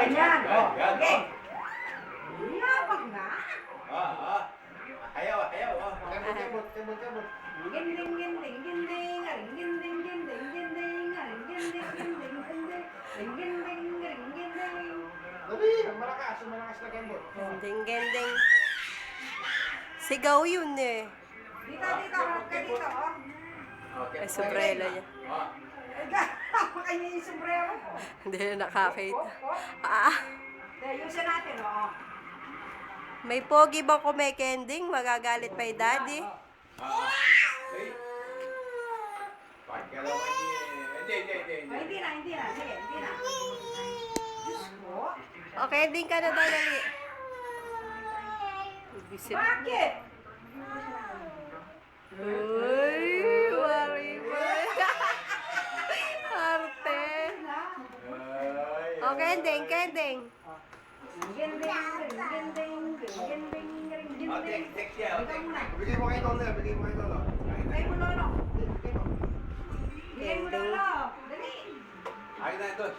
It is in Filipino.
Ganyan. Oh, Yan, okay. Yabang na. Hayaw. Kamot. Ginding, ginding, ginding, aring, ginding, ginding, ginding, aring, ginding, ginding, ginding, aring, ginding, aring, ginding. Dali, malakas na kamot. Gending. Sigaw yun eh. Dito, harap ka dito, oh. Ay, sombrero niya. Makanya yung sombrero ko. Hindi na nakakita. Oh. Ah, Ayusin natin, oh. may pogi ba kumekending? Magagalit pa yung daddy? Pagkalaman niya. Hindi. Oh, hindi na. Sige, hindi na. Diyos ko. Okay, ending ka na daw, dali. Bisip. Bakit? Uy, worry ba? Arte. Okay, ending. Ginding, ginding, ginding, ginding, ginding. Tek siya. Ikaw muna. Bigay mo kay Lolo. Bigay mo, Lolo. Bigay mo, Lolo. Dali. Ay na, doon.